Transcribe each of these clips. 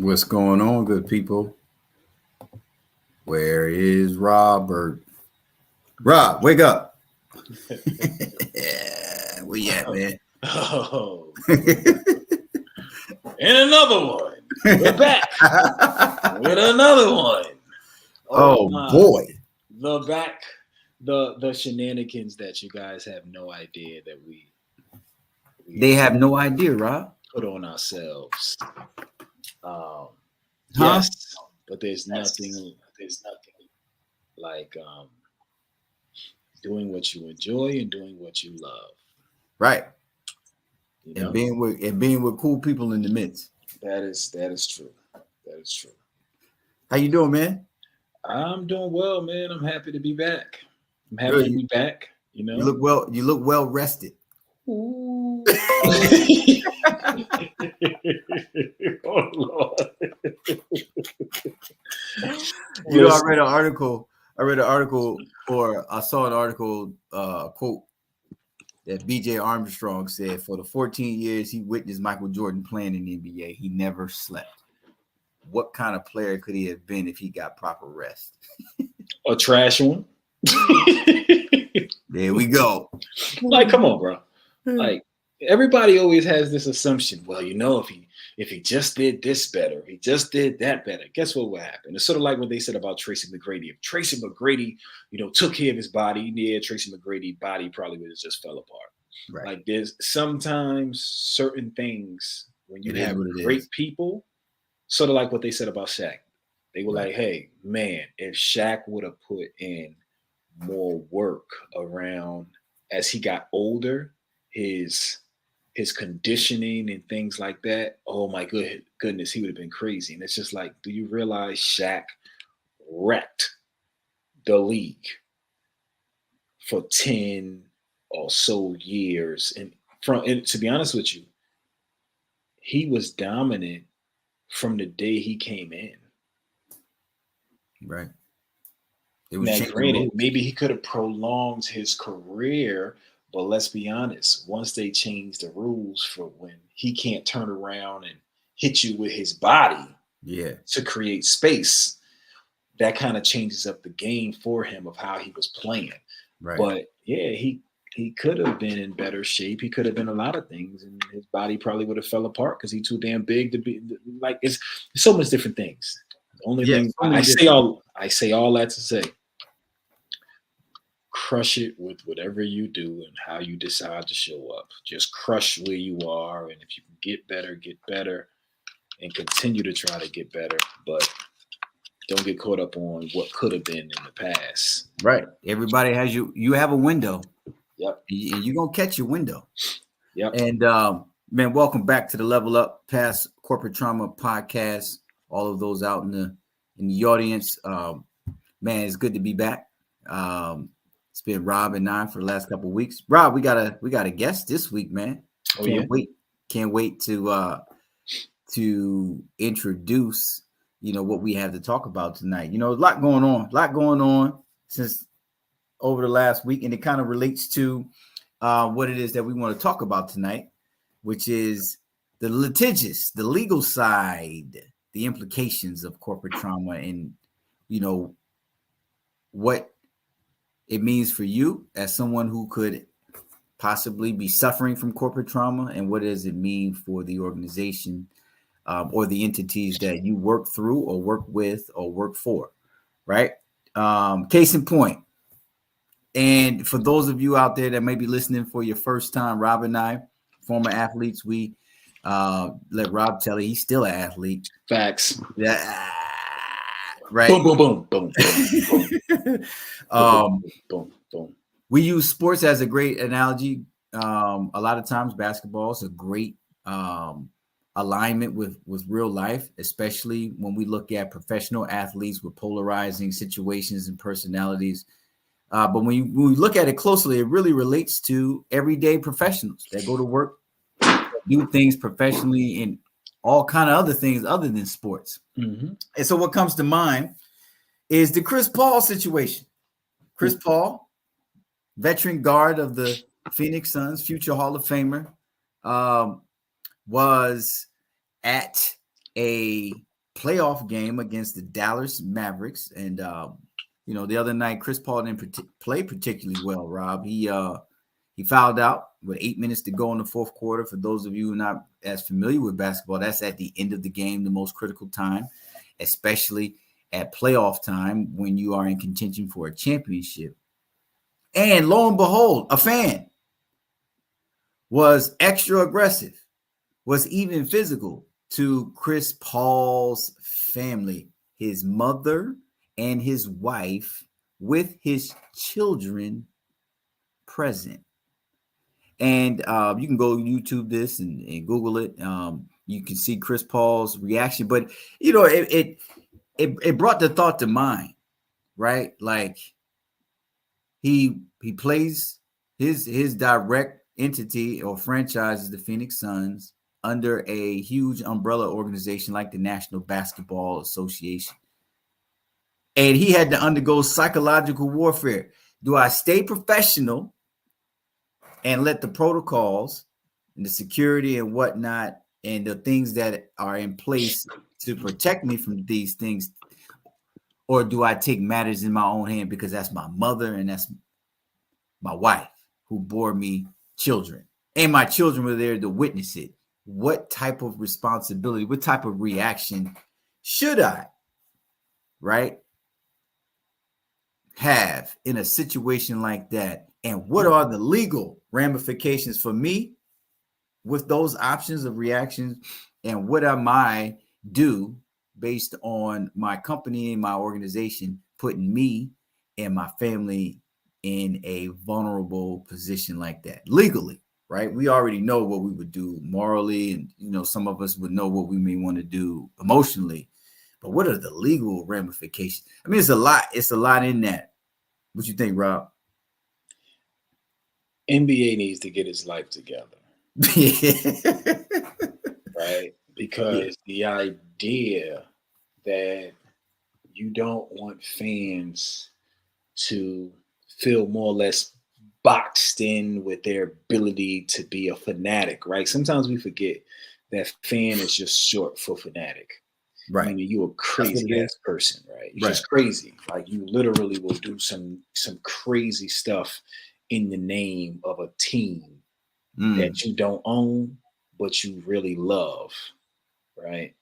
What's going on, good people? Where is Robert? Rob, wake up. Where you at, man? Oh, and another one. We're back with another one. Oh boy. The shenanigans that you guys have no idea that we They have no idea, Rob. put on ourselves. Huh? Yes, but there's nothing like doing what you enjoy and doing what you love. Right. You And know? being with cool people in the midst. That is true. That is true. How you doing, man? I'm doing well, man. I'm happy to be back. I'm happy Good. to be back. You know, You look well rested. Ooh. Oh Lord. You know, I read an article, or I saw an article, quote that BJ Armstrong said, for the 14 years he witnessed Michael Jordan playing in the NBA, he never slept. What kind of player could he have been if he got proper rest? A trash one. There we go. Like, come on, bro. Like, everybody always has this assumption. Well, you know, if he just did this better, he just did that better. Guess what would happen? It's sort of like what they said about Tracy McGrady. If Tracy McGrady, took care of his body, yeah, Tracy McGrady's body probably would have just fell apart. Right. Like, there's sometimes certain things when you have great people, sort of like what they said about Shaq. They were like, hey, man, if Shaq would have put in more work around as he got older, his conditioning and things like that, oh my goodness, he would have been crazy. And it's just like, do you realize Shaq wrecked the league for 10 or so years? And to be honest with you, he was dominant from the day he came in. Right. Now, granted, maybe he could have prolonged his career, but let's be honest, once they changed the rules for when he can't turn around and hit you with his body to create space, that kind of changes up the game for him of how he was playing. Right. But yeah, he could have been in better shape. He could have been a lot of things, and his body probably would have fell apart because he's too damn big to be like. It's so much different things. The only thing I say all that to say, crush it with whatever you do and how you decide to show up. Just crush where you are, and if you can get better, and continue to try to get better. But don't get caught up on what could have been in the past. Right. Everybody has you have a window. Yep. And you're gonna catch your window. Yep. And man, welcome back to the Level Up Past Corporate Trauma podcast. All of those out in the audience. Man, it's good to be back. It's been Rob and I for the last couple of weeks. Rob, we got a guest this week, man. Can't wait to introduce, what we have to talk about tonight. A lot going on since over the last week, and it kind of relates to what it is that we want to talk about tonight, which is the legal side, the implications of corporate trauma, and what it means for you as someone who could possibly be suffering from corporate trauma, and what does it mean for the organization or the entities that you work through or work with or work for, right? Case in point. And for those of you out there that may be listening for your first time, Rob and I, former athletes, we let Rob tell you he's still an athlete. Facts. Yeah. Right. Boom, boom, boom, boom, boom, boom. Boom, boom. We use sports as a great analogy. A lot of times basketball is a great alignment with real life, especially when we look at professional athletes with polarizing situations and personalities. But when we look at it closely, it really relates to everyday professionals that go to work, do things professionally, and all kind of other things other than sports. Mm-hmm. And so what comes to mind is the Chris Paul situation. Chris Paul, veteran guard of the Phoenix Suns, future Hall of Famer, was at a playoff game against the Dallas Mavericks. And, the other night, Chris Paul didn't play particularly well, Rob. He fouled out with 8 minutes to go in the fourth quarter. For those of you who are not as familiar with basketball, that's at the end of the game, the most critical time, especially at playoff time when you are in contention for a championship. And lo and behold, a fan was extra aggressive, was even physical to Chris Paul's family, his mother and his wife, with his children present. And you can go YouTube this and Google it. You can see Chris Paul's reaction, but it brought the thought to mind, right? Like he plays his direct entity or franchise is the Phoenix Suns under a huge umbrella organization like the National Basketball Association. And he had to undergo psychological warfare. Do I stay professional and let the protocols and the security and whatnot and the things that are in place to protect me from these things? Or do I take matters in my own hand because that's my mother and that's my wife who bore me children? And my children were there to witness it. What type of responsibility, what type of reaction should I, right, have in a situation like that? And what are the legal ramifications for me with those options of reactions? And what am I do based on my company and my organization putting me and my family in a vulnerable position like that legally, right? We already know what we would do morally, and some of us would know what we may want to do emotionally. But what are the legal ramifications? I mean, it's a lot in that. What you think, Rob? NBA needs to get his life together. Right? Because the idea that you don't want fans to feel more or less boxed in with their ability to be a fanatic, right? Sometimes we forget that fan is just short for fanatic. Right. Meaning you a crazy ass person, right? You're just crazy. Like you literally will do some crazy stuff in the name of a team that you don't own, but you really love, right?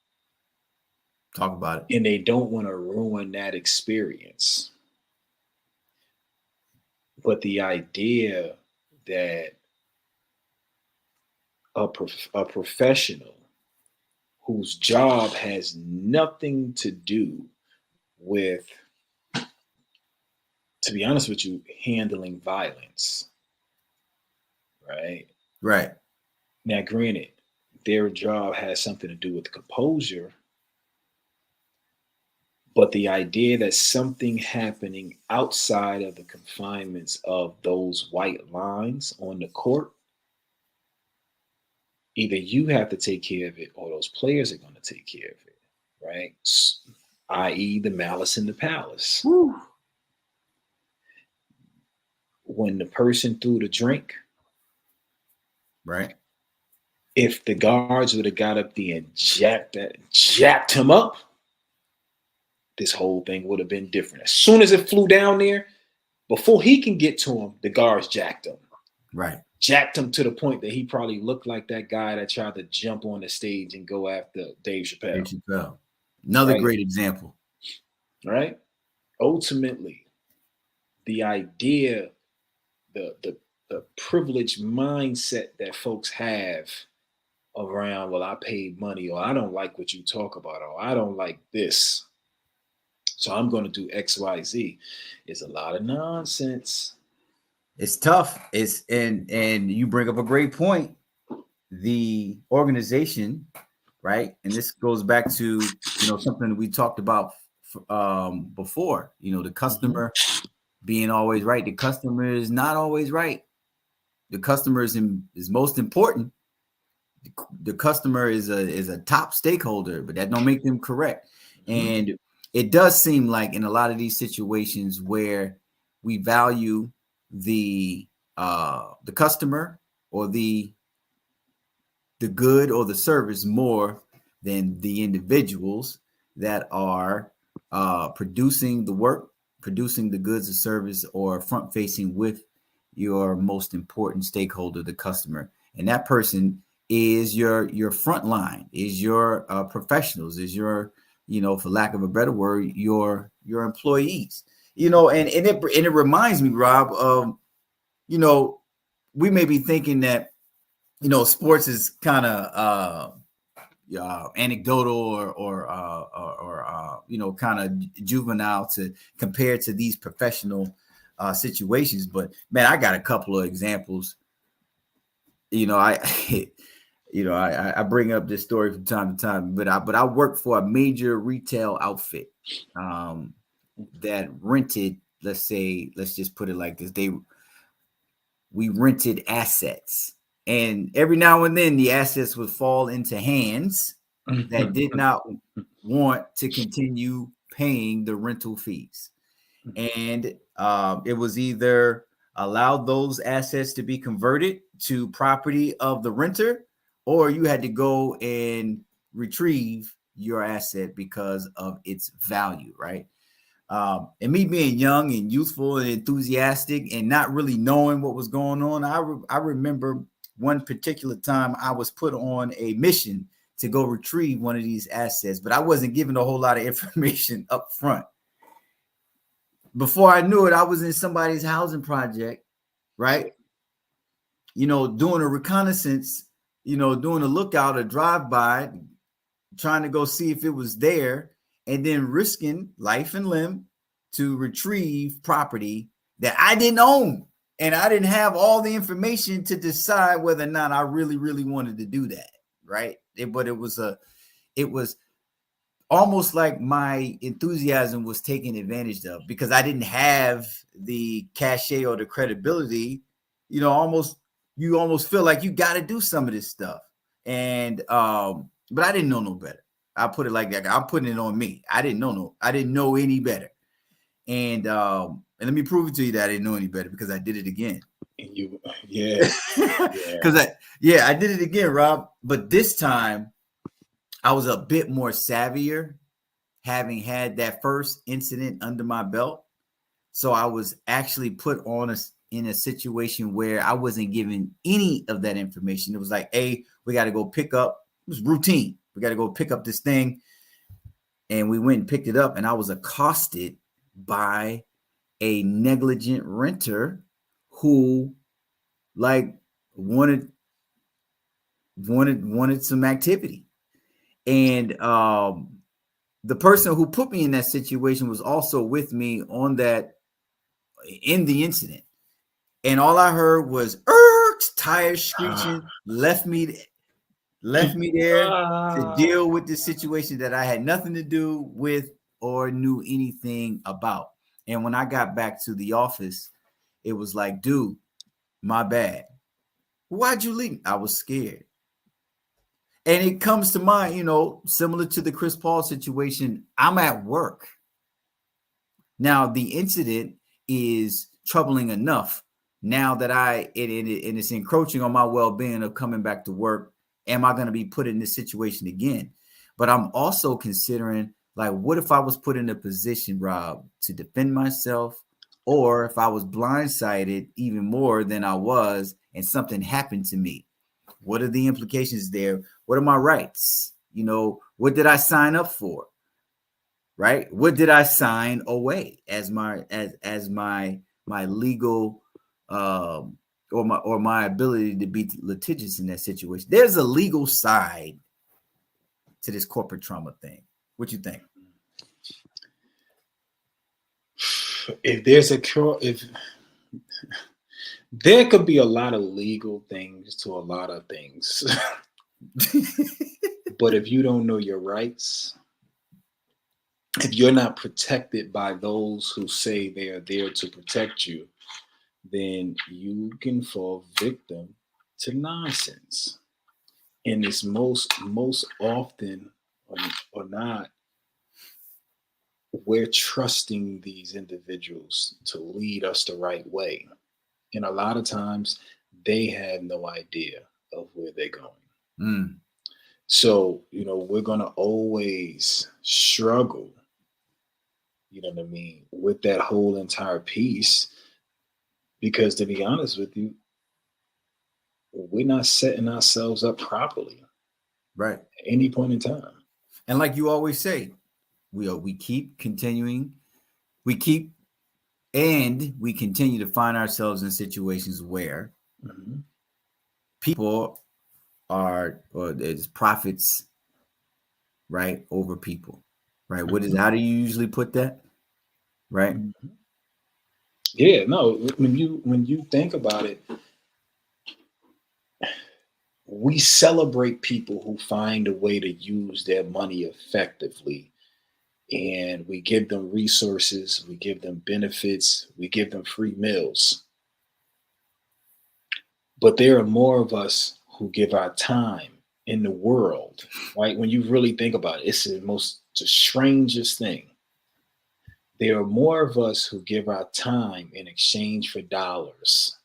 Talk about it. And they don't want to ruin that experience. But the idea that a professional whose job has nothing to do with, to be honest with you, handling violence, right? Right. Now, granted, their job has something to do with composure, but the idea that something happening outside of the confinements of those white lines on the court, either you have to take care of it or those players are going to take care of it, right? I.e., the malice in the palace. Woo. When the person threw the drink, right? If the guards would have got up there and jacked him up, this whole thing would have been different. As soon as it flew down there, before he can get to him, the guards jacked him. Right. Jacked him to the point that he probably looked like that guy that tried to jump on the stage and go after Dave Chappelle. Another great example. Right? Ultimately, the idea, the privileged mindset that folks have around, well, I paid money, or I don't like what you talk about, or I don't like this, so I'm going to do X, Y, Z, is a lot of nonsense. It's tough. And you bring up a great point. The organization, right? And this goes back to, something we talked about before, the customer being always right. The customer is not always right. The customer is most important. The customer is a top stakeholder, but that don't make them correct. And it does seem like in a lot of these situations where we value the customer or the good or the service more than the individuals that are producing the work, producing the goods or service, or front facing with your most important stakeholder, the customer. And that person is your front line, is your professionals, is your, for lack of a better word, your employees. And it reminds me, Rob, of, we may be thinking that, sports is kind of anecdotal or kind of juvenile to compare to these professional situations. But man, I got a couple of examples. I bring up this story from time to time, but I worked for a major retail outfit that rented, let's just put it like this. We rented assets, and every now and then the assets would fall into hands that did not want to continue paying the rental fees. And it was either allow those assets to be converted to property of the renter, or you had to go and retrieve your asset because of its value, right? And me being young and youthful and enthusiastic and not really knowing what was going on, I remember one particular time I was put on a mission to go retrieve one of these assets, but I wasn't given a whole lot of information up front. Before I knew it, I was in somebody's housing project, right? Doing a reconnaissance, doing a lookout, a drive-by, trying to go see if it was there, and then risking life and limb to retrieve property that I didn't own. And I didn't have all the information to decide whether or not I really, really wanted to do that, right? But it was almost like my enthusiasm was taken advantage of because I didn't have the cachet or the credibility. You almost feel like you got to do some of this stuff. And but I didn't know no better. I'll put it like that. I'm putting it on me. I didn't know any better. And let me prove it to you that I didn't know any better because I did it again. And because I did it again, Rob. But this time I was a bit more savvier having had that first incident under my belt. So I was actually put on in a situation where I wasn't given any of that information. It was like, hey, we got to go pick up. It was routine. We got to go pick up this thing. And we went and picked it up, and I was accosted by a negligent renter who like wanted some activity. And the person who put me in that situation was also with me in the incident. And all I heard was tires screeching, left me there to deal with this situation that I had nothing to do with or knew anything about. And when I got back to the office, it was like, dude, my bad. Why'd you leave? I was scared. And it comes to mind, similar to the Chris Paul situation. I'm at work. Now, the incident is troubling enough now that it's encroaching on my well-being of coming back to work. Am I going to be put in this situation again? But I'm also considering, like, what if I was put in a position, Rob, to defend myself, or if I was blindsided even more than I was and something happened to me? What are the implications there? What are my rights? What did I sign up for? Right? What did I sign away as my legal or my ability to be litigious in that situation? There's a legal side to this corporate trauma thing. What you think? If there could be a lot of legal things to a lot of things, but if you don't know your rights, if you're not protected by those who say they are there to protect you, then you can fall victim to nonsense. And it's most often or not, we're trusting these individuals to lead us the right way. And a lot of times they have no idea of where they're going. Mm. So, we're going to always struggle, with that whole entire piece, because to be honest with you, we're not setting ourselves up properly. Right. At any point in time. And like you always say, we keep continuing. We continue to find ourselves in situations where people or there's profits, right, over people, right? How do you usually put that, right? Yeah, no. When you think about it, we celebrate people who find a way to use their money effectively, and we give them resources, we give them benefits, we give them free meals. But there are more of us who give our time in the world, right? When you really think about it, it's the strangest thing. There are more of us who give our time in exchange for dollars,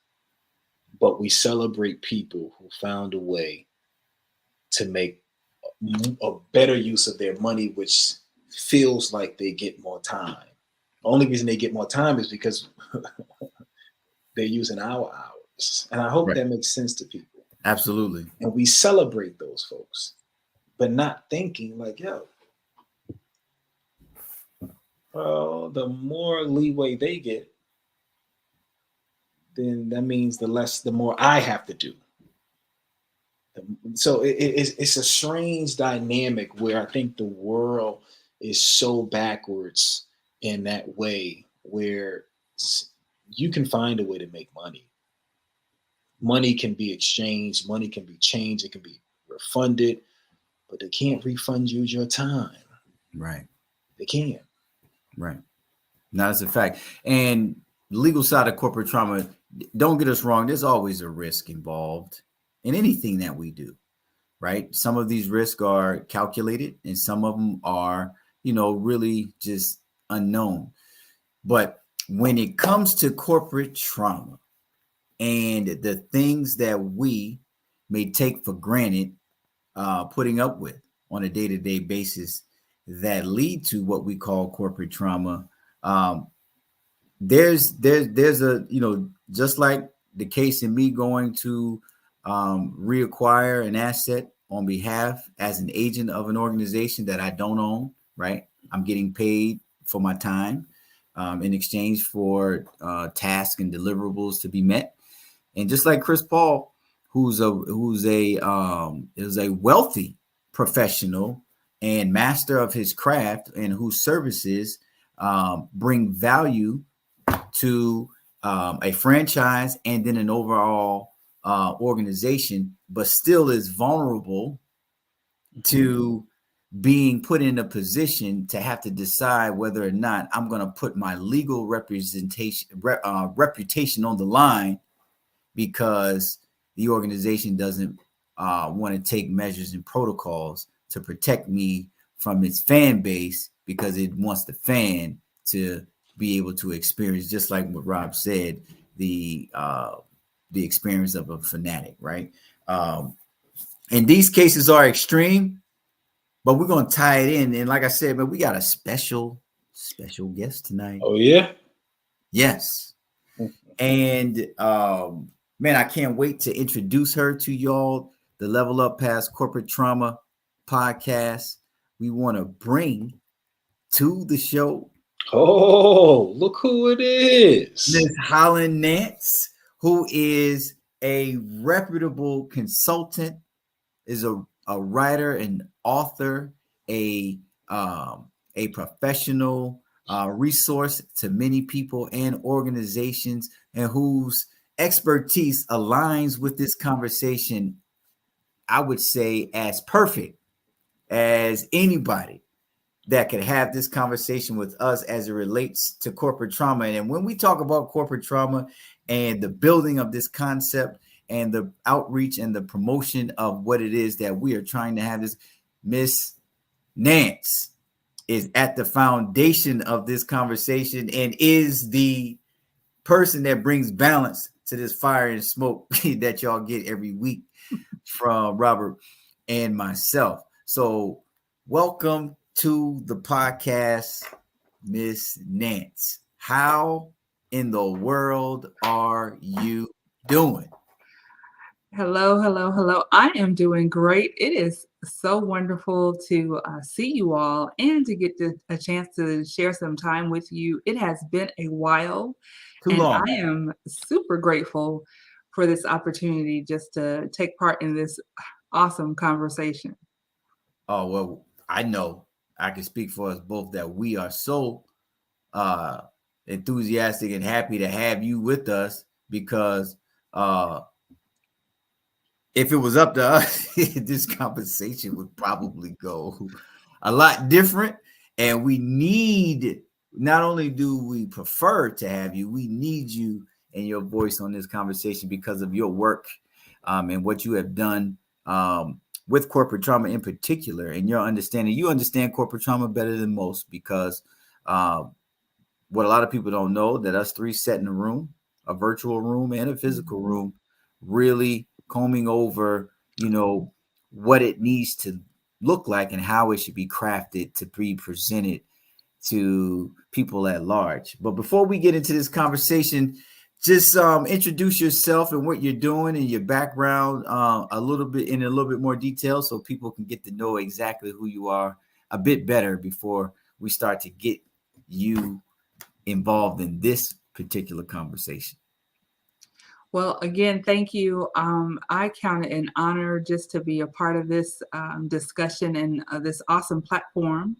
but we celebrate people who found a way to make a better use of their money, which feels like they get more time. The only reason they get more time is because they're using our hours. And I hope that makes sense to people. Absolutely. And we celebrate those folks, but not thinking like, yo, well, the more leeway they get, then that means the more I have to do. So it's a strange dynamic where I think the world is so backwards in that way, where you can find a way to make money. Money can be exchanged, money can be changed, it can be refunded, but they can't refund you your time. Right. They can't. Right. Now, that's a fact. And the legal side of corporate trauma, don't get us wrong, there's always a risk involved in anything that we do, right? Some of these risks are calculated and some of them are, really just unknown. But when it comes to corporate trauma and the things that we may take for granted, putting up with on a day-to-day basis that lead to what we call corporate trauma. There's a, just like the case in me going to reacquire an asset on behalf as an agent of an organization that I don't own, right? I'm getting paid for my time in exchange for tasks and deliverables to be met. And just like Chris Paul, who's a wealthy professional and master of his craft, and whose services bring value to a franchise and then an overall organization, but still is vulnerable to being put in a position to have to decide whether or not I'm going to put my legal reputation on the line because the organization doesn't want to take measures and protocols to protect me from its fan base because it wants the fan to be able to experience, just like what Rob said, the experience of a fanatic, right? And these cases are extreme, but we're going to tie it in. And like I said, man, we got a special guest tonight. Oh, yeah? Yes. And man, I can't wait to introduce her to y'all. The Level Up Past Corporate Trauma podcast. We want to bring to the show. Oh, look who it is. Miss Holland Nance, who is a reputable consultant, is a writer and author, a professional resource to many people and organizations, and whose expertise aligns with this conversation, I would say, as perfect as anybody that could have this conversation with us as it relates to corporate trauma. And when we talk about corporate trauma and the building of this concept and the outreach and the promotion of what it is that we are trying to have, this Miss Nance is at the foundation of this conversation and is the person that brings balance to this fire and smoke that y'all get every week from Robert and myself. So welcome to the podcast, Miss Nance. How in the world are you doing? Hello. I am doing great. It is so wonderful to see you all and to get a chance to share some time with you. It has been a while, Too long. I am super grateful for this opportunity just to take part in this awesome conversation. Oh, well, I know I can speak for us both that we are so enthusiastic and happy to have you with us, because if it was up to us, this conversation would probably go a lot different. And we need, not only do we prefer to have you, we need you and your voice on this conversation because of your work and what you have done with corporate trauma in particular, and your understanding. You understand corporate trauma better than most, because what a lot of people don't know, that us three sat in a room, a virtual room and a physical room, really combing over, what it needs to look like and how it should be crafted to be presented to people at large. But before we get into this conversation, just introduce yourself and what you're doing and your background a little bit more detail, so people can get to know exactly who you are a bit better before we start to get you involved in this particular conversation. Well, again, thank you. I count it an honor just to be a part of this discussion and this awesome platform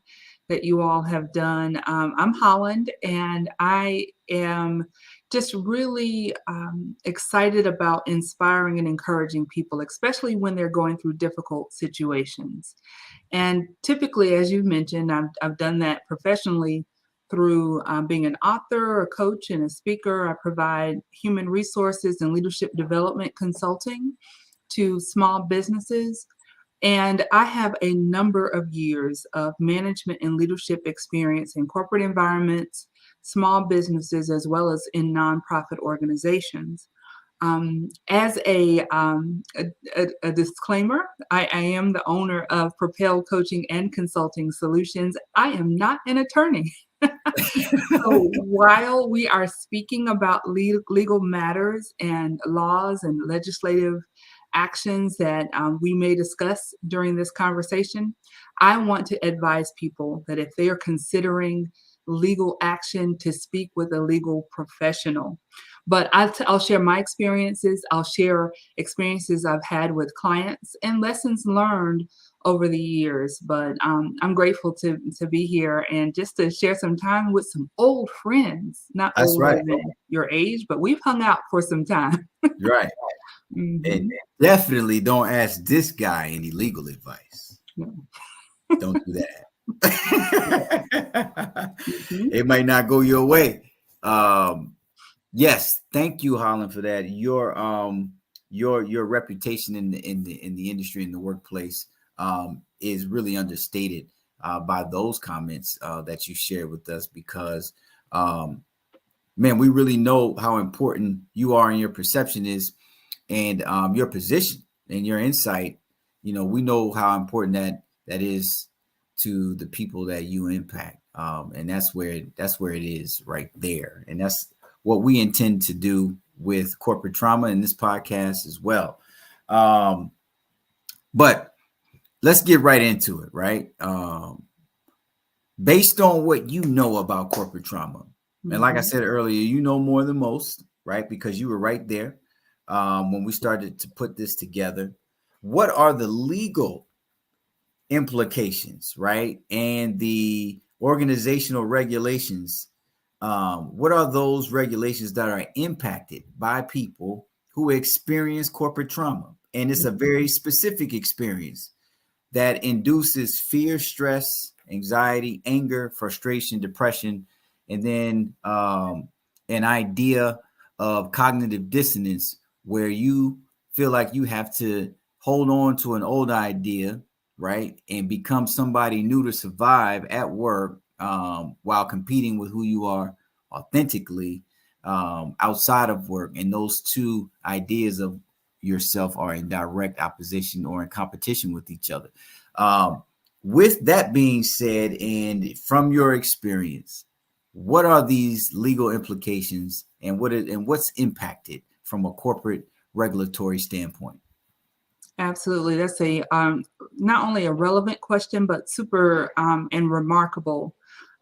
that you all have done. I'm Holland, and I am just really excited about inspiring and encouraging people, especially when they're going through difficult situations. And typically, as you mentioned, I've done that professionally through being an author, a coach, and a speaker. I provide human resources and leadership development consulting to small businesses. And I have a number of years of management and leadership experience in corporate environments, small businesses, as well as in nonprofit organizations. As a disclaimer, I am the owner of Propel Coaching and Consulting Solutions. I am not an attorney. So while we are speaking about legal matters and laws and legislative actions that we may discuss during this conversation, I want to advise people that if they are considering legal action, to speak with a legal professional. But I'll share my experiences. I'll share experiences I've had with clients and lessons learned over the years. But I'm grateful to be here and just to share some time with some old friends, not That's older right. than your age, but we've hung out for some time. Right. And definitely don't ask this guy any legal advice. No. Don't do that. It might not go your way. Yes, thank you, Holland, for that. Your reputation in the industry, in the workplace, is really understated by those comments that you shared with us, because man, we really know how important you are and your perception is, and your position and your insight. You know, we know how important that is to the people that you impact, and that's where it is right there, and that's what we intend to do with corporate trauma in this podcast as well. But let's get right into it, right? Based on what you know about corporate trauma, and like I said earlier, you know more than most, right? Because you were right there when we started to put this together. What are the legal implications, right? And the organizational regulations. What are those regulations that are impacted by people who experience corporate trauma? And it's a very specific experience that induces fear, stress, anxiety, anger, frustration, depression, and then an idea of cognitive dissonance, where you feel like you have to hold on to an old idea, right, and become somebody new to survive at work, while competing with who you are authentically outside of work. And those two ideas of yourself are in direct opposition or in competition with each other. With that being said, and from your experience, what are these legal implications, and what's impacted from a corporate regulatory standpoint? Absolutely. That's a not only a relevant question, but super and remarkable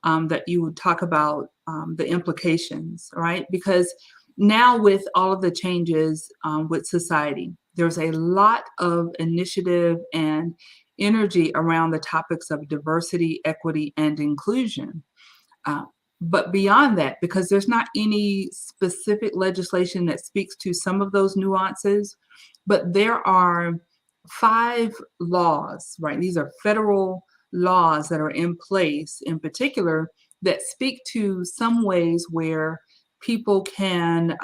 that you would talk about the implications, right? Because now with all of the changes with society, there's a lot of initiative and energy around the topics of diversity, equity, and inclusion. But beyond that, because there's not any specific legislation that speaks to some of those nuances, but there are 5 laws, right? These are federal laws that are in place in particular that speak to some ways where people can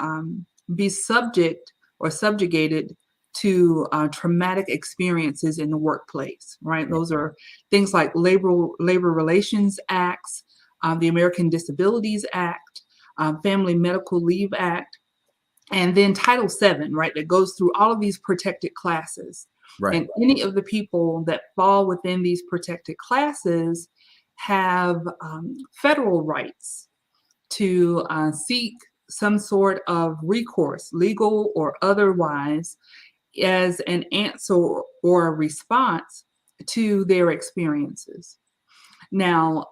be subject or subjugated to traumatic experiences in the workplace, right? Those are things like labor relations acts, the American Disabilities Act, Family Medical Leave Act, and then Title VII, right, that goes through all of these protected classes. Right. And any of the people that fall within these protected classes have federal rights to seek some sort of recourse, legal or otherwise, as an answer or a response to their experiences. Now,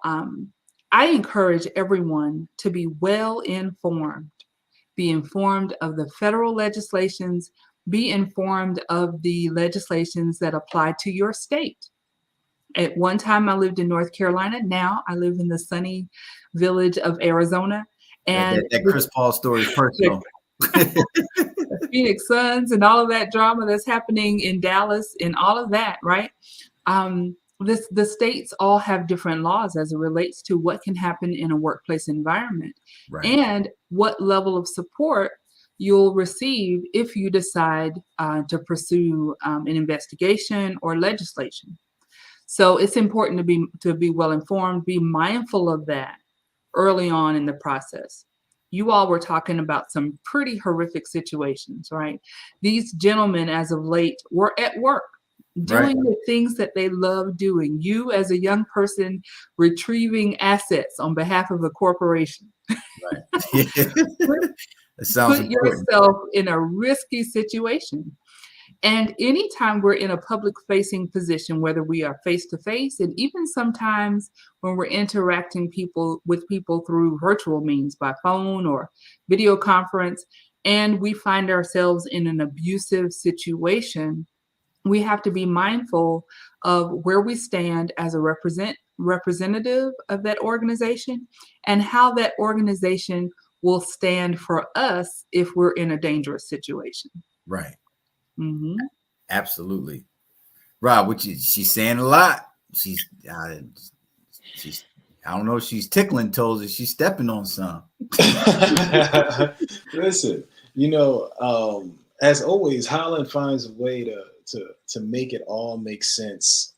I encourage everyone to be well informed. Be informed of the federal legislations, be informed of the legislations that apply to your state. At one time, I lived in North Carolina. Now I live in the sunny village of Arizona. And that Chris Paul story is personal. The Phoenix Suns and all of that drama that's happening in Dallas and all of that, right? The states all have different laws as it relates to what can happen in a workplace environment, right, and what level of support you'll receive if you decide to pursue an investigation or legislation. So it's important to be well informed, be mindful of that early on in the process. you all were talking about some pretty horrific situations, right? These gentlemen, as of late, were at work doing the things that they love doing. You, as a young person, retrieving assets on behalf of a corporation. Right. That sounds Put important. yourself in a risky situation. And anytime we're in a public facing position, whether we are face to face, and even sometimes when we're interacting with people through virtual means by phone or video conference, and we find ourselves in an abusive situation, we have to be mindful of where we stand as a representative of that organization and how that organization will stand for us if we're in a dangerous situation. Right. Mm-hmm. Absolutely. Rob, she's saying a lot. She's I don't know if she's tickling toes or she's stepping on some. Listen, as always, Holland finds a way to make it all make sense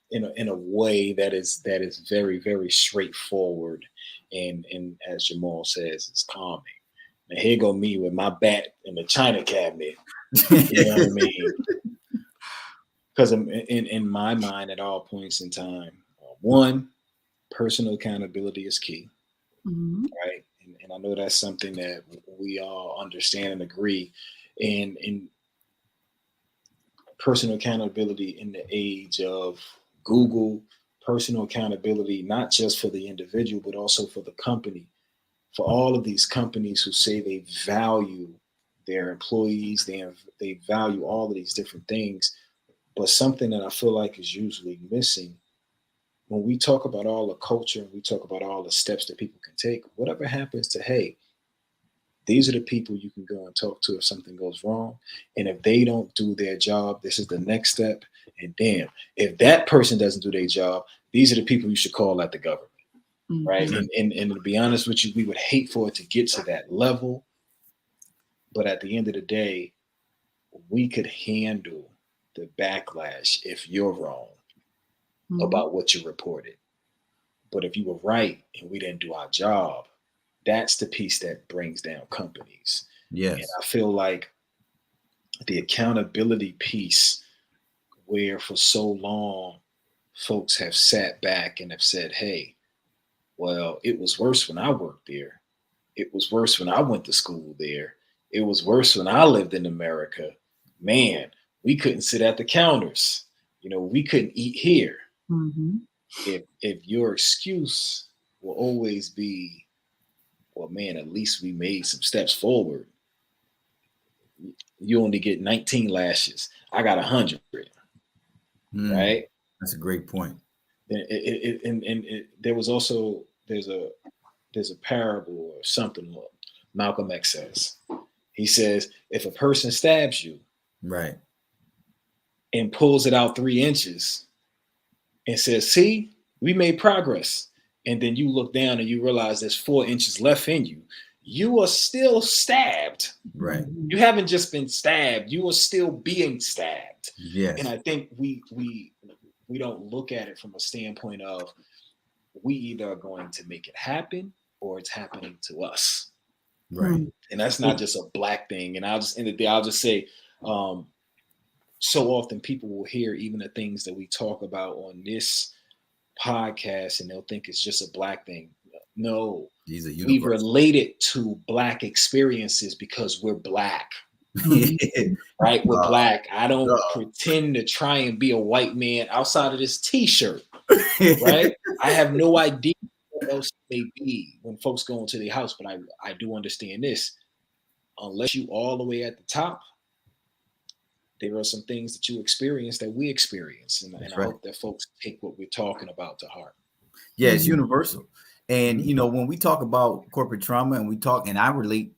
in a way that is very, very straightforward and as Jamoul says, it's calming. Now here go me with my bat in the china cabinet. You know what I mean? Because in my mind, at all points in time, one, personal accountability is key, right? And I know that's something that we all understand and agree. And in personal accountability in the age of Google, personal accountability, not just for the individual, but also for the company, for all of these companies who say they value their employees, they value all of these different things. But something that I feel like is usually missing when we talk about all the culture and we talk about all the steps that people can take, whatever happens to, hey, these are the people you can go and talk to if something goes wrong. And if they don't do their job, this is the next step. And damn, if that person doesn't do their job, these are the people you should call at the government. Mm-hmm. Right. And to be honest with you, we would hate for it to get to that level. But at the end of the day, we could handle the backlash if you're wrong about what you reported. But if you were right and we didn't do our job, that's the piece that brings down companies. Yes. And I feel like the accountability piece, where for so long folks have sat back and have said, hey, well, it was worse when I worked there. It was worse when I went to school there. It was worse when I lived in America. Man, we couldn't sit at the counters. We couldn't eat here. Mm-hmm. If your excuse will always be, well, man, at least we made some steps forward. You only get 19 lashes. I got 100. Right? That's a great point. And there was also there's a parable or something what Malcolm X says. He says, if a person stabs you, right, and pulls it out 3 inches and says, see, we made progress. And then you look down and you realize there's 4 inches left in you. You are still stabbed. Right. You haven't just been stabbed. You are still being stabbed. Yes. And I think we don't look at it from a standpoint of we either are going to make it happen or it's happening to us. Right. And that's not just a black thing. And I'll just end the day, I'll just say, so often people will hear even the things that we talk about on this podcast and they'll think it's just a black thing. No, we relate it to black experiences because we're black. Right? We're black. I don't pretend to try and be a white man outside of this t-shirt. Right? I have no idea what else it may be when folks go into their house, but I do understand this. Unless you all the way at the top, there are some things that you experience that we experience. And I hope that folks take what we're talking about to heart. Yeah, it's universal. And, when we talk about corporate trauma and I relate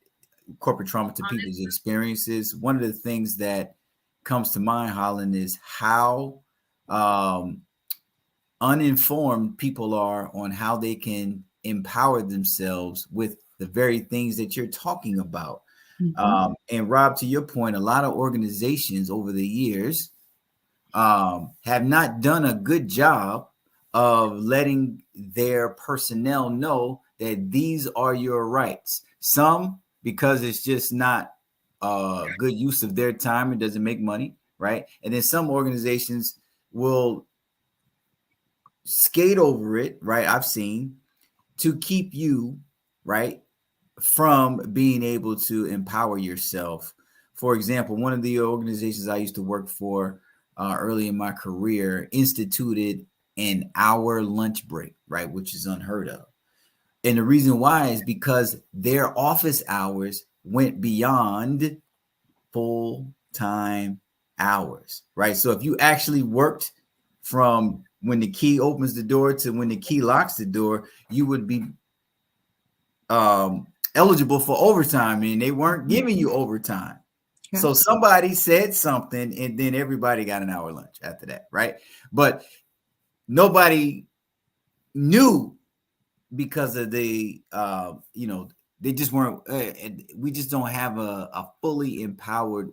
corporate trauma to people's experiences, one of the things that comes to mind, Holland, is how uninformed people are on how they can empower themselves with the very things that you're talking about. Mm-hmm. And Rob, to your point, a lot of organizations over the years have not done a good job of letting their personnel know that these are your rights. Some because it's just not good use of their time. It doesn't make money, right? And then some organizations will skate over it, right? I've seen, to keep you, right, from being able to empower yourself. For example, one of the organizations I used to work for early in my career instituted an hour lunch break, right, which is unheard of. And the reason why is because their office hours went beyond full-time hours, right? So if you actually worked from when the key opens the door to when the key locks the door, you would be eligible for overtime, and they weren't giving you overtime. Yeah. So somebody said something, and then everybody got an hour lunch after that, right? But nobody knew because of the, they just weren't, we just don't have a fully empowered,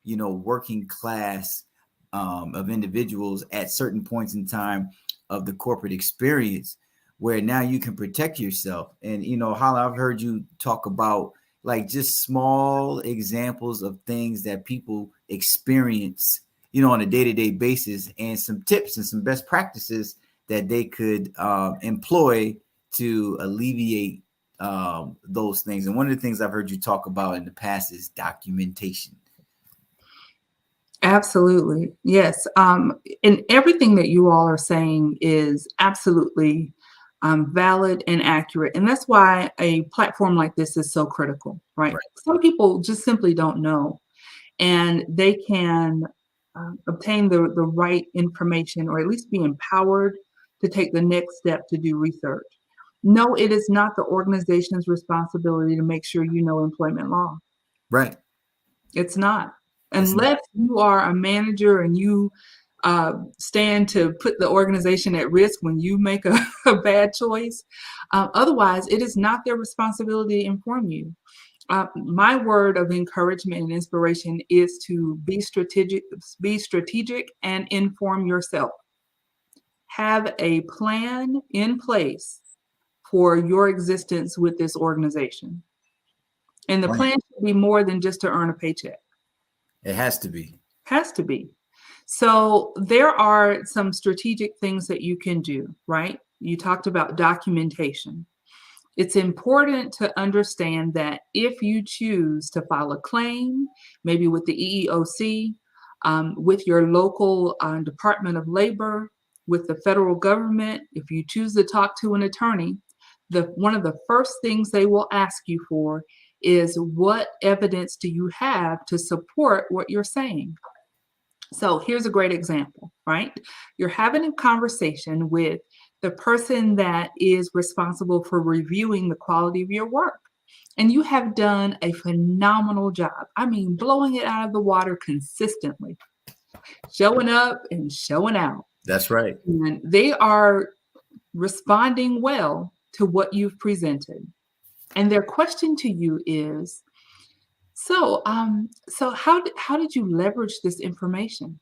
working class of individuals at certain points in time of the corporate experience, where now you can protect yourself. And, Holland, I've heard you talk about like just small examples of things that people experience, on a day-to-day basis, and some tips and some best practices that they could employ to alleviate those things. And one of the things I've heard you talk about in the past is documentation. Absolutely. Yes. And everything that you all are saying is absolutely valid and accurate. And that's why a platform like this is so critical, right? Some people just simply don't know, and they can obtain the right information, or at least be empowered to take the next step to do research. No, it is not the organization's responsibility to make sure you know employment law. Right. It's not. Unless you are a manager and you stand to put the organization at risk when you make a bad choice. Otherwise, it is not their responsibility to inform you. My word of encouragement and inspiration is to be strategic and inform yourself. Have a plan in place for your existence with this organization. And the plan should be more than just to earn a paycheck. It has to be. Has to be. So there are some strategic things that you can do, right? You talked about documentation. It's important to understand that if you choose to file a claim, maybe with the EEOC, with your local Department of Labor, with the federal government, if you choose to talk to an attorney, one of the first things they will ask you for is, what evidence do you have to support what you're saying? So here's a great example, right? You're having a conversation with the person that is responsible for reviewing the quality of your work. And you have done a phenomenal job. I mean, blowing it out of the water consistently, showing up and showing out. That's right. And they are responding well to what you've presented. And their question to you is, so how did you leverage this information?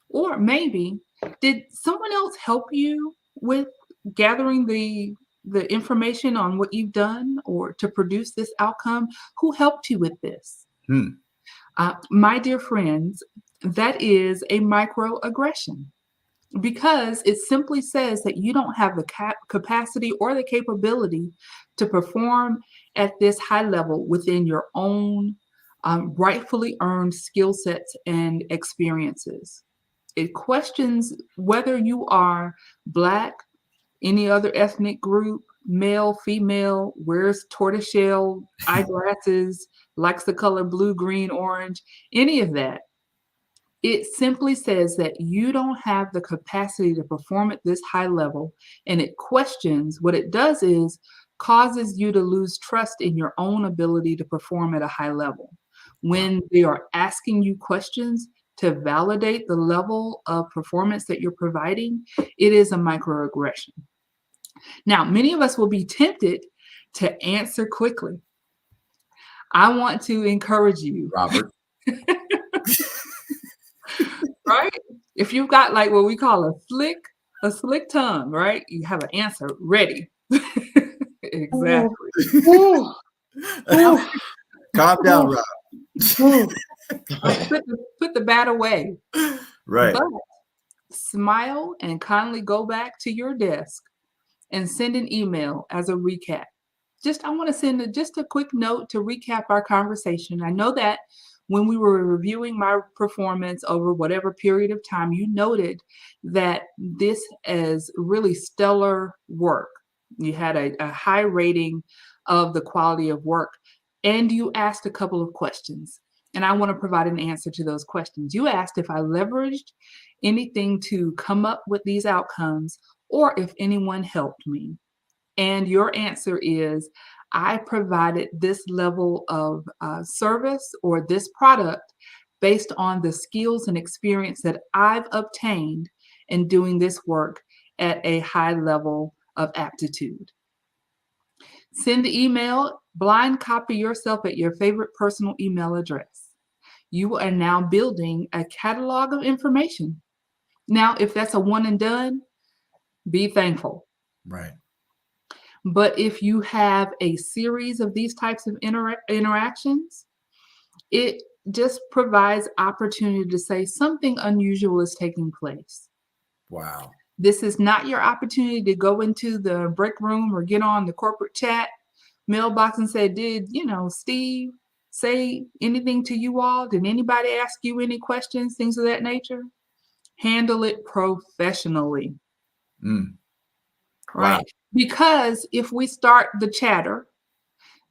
Or maybe, did someone else help you with gathering the information on what you've done or to produce this outcome? Who helped you with this? My dear friends, that is a microaggression, because it simply says that you don't have the capacity or the capability to perform at this high level within your own rightfully earned skill sets and experiences. It questions whether you are Black, any other ethnic group, male, female, wears tortoiseshell eyeglasses, likes the color blue, green, orange, any of that. It simply says that you don't have the capacity to perform at this high level, and it questions. What it does is causes you to lose trust in your own ability to perform at a high level. When they are asking you questions to validate the level of performance that you're providing, it is a microaggression. Now, many of us will be tempted to answer quickly. I want to encourage you, Robert. Right? If you've got like what we call a slick tongue, right? You have an answer ready. Exactly. Calm down, Rob. Put the bat away. Right. But smile and kindly go back to your desk and send an email as a recap. I want to send just a quick note to recap our conversation. I know that when we were reviewing my performance over whatever period of time, you noted that this is really stellar work. You had a high rating of the quality of work, and you asked a couple of questions. And I want to provide an answer to those questions. You asked if I leveraged anything to come up with these outcomes or if anyone helped me. And your answer is, I provided this level of service or this product based on the skills and experience that I've obtained in doing this work at a high level of aptitude. Send the email, blind copy yourself at your favorite personal email address. You are now building a catalog of information. Now, if that's a one and done, be thankful. Right. But if you have a series of these types of interactions, it just provides opportunity to say something unusual is taking place. Wow. This is not your opportunity to go into the break room or get on the corporate chat mailbox and say, did, Steve say anything to you all? Did anybody ask you any questions, things of that nature? Handle it professionally. Right? Wow. Because if we start the chatter,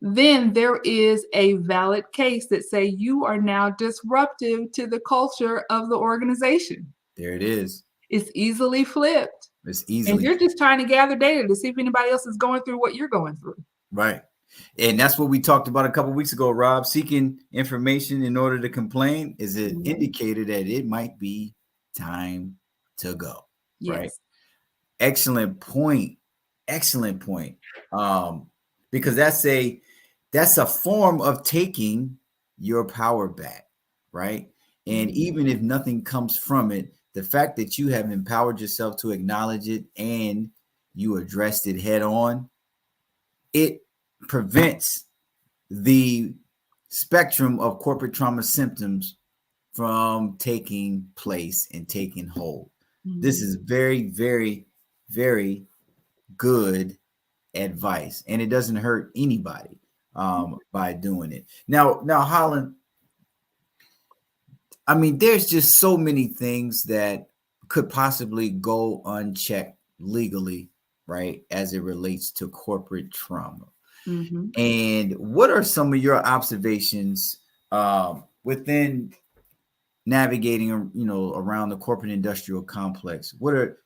then there is a valid case that say you are now disruptive to the culture of the organization. There it is. It's easily flipped. It's easily. And you're just trying to gather data to see if anybody else is going through what you're going through. Right. And that's what we talked about a couple of weeks ago, Rob. Seeking information in order to complain is an indicator that it might be time to go. Yes. Right. Excellent point. Excellent point. Because that's a form of taking your power back. Right. And even if nothing comes from it, the fact that you have empowered yourself to acknowledge it and you addressed it head on, it prevents the spectrum of corporate trauma symptoms from taking place and taking hold. This is very, very, very good advice, and it doesn't hurt anybody by doing it. Now, Holland, I mean, there's just so many things that could possibly go unchecked legally, right, as it relates to corporate trauma. And what are some of your observations within navigating, around the corporate industrial complex? What are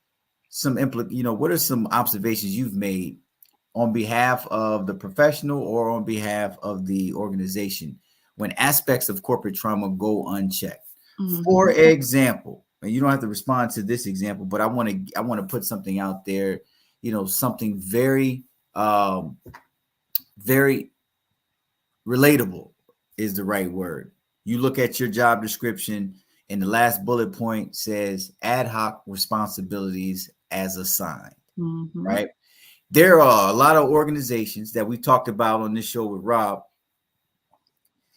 some observations you've made on behalf of the professional or on behalf of the organization when aspects of corporate trauma go unchecked? For example, and you don't have to respond to this example, but I want to put something out there, something very, very relatable is the right word. You look at your job description and the last bullet point says ad hoc responsibilities as assigned, right? There are a lot of organizations that we talked about on this show with Rob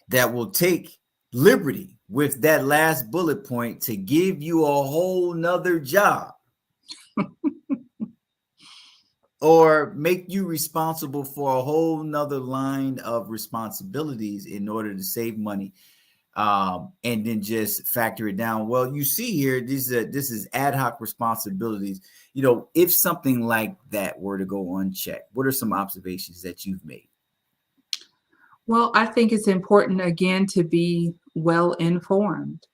that will take liberty with that last bullet point to give you a whole nother job or make you responsible for a whole nother line of responsibilities in order to save money, and then just factor it down. Well, you see here, this is ad hoc responsibilities. If something like that were to go unchecked, what are some observations that you've made? Well, I think it's important, again, to be well informed.